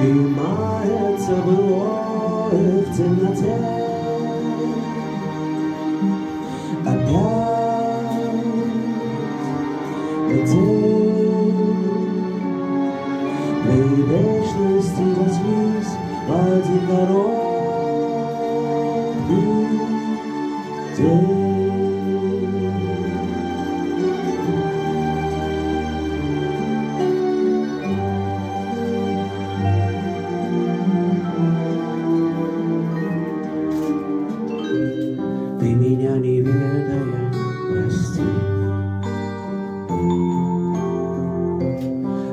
И мается былое в темноте. Опять летит в вечности разлись в один короткий день. Ты меня не ведая, прости.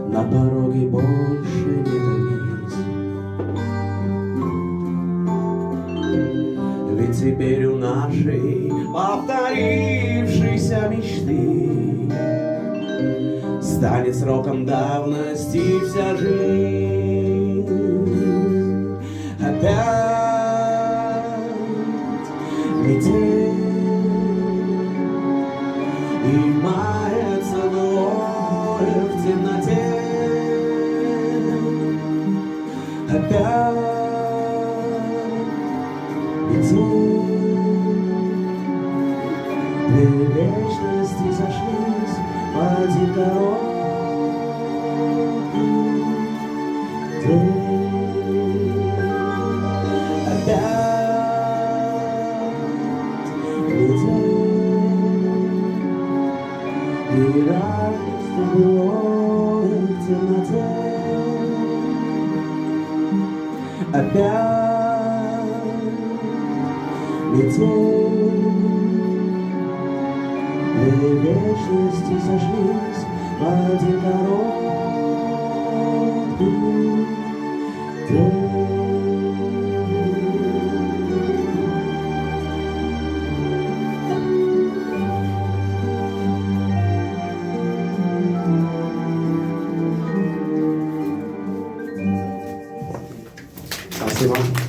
На пороге больше не томись. Ведь теперь у нашей повторившейся мечты станет сроком давности вся жизнь. Опять метель, и мается былое в темноте. Опять метель, две вечности сошлись в один короткий день. И радость былое в темноте. Опять метель, две вечности сошлись в один короткий день. Спасибо.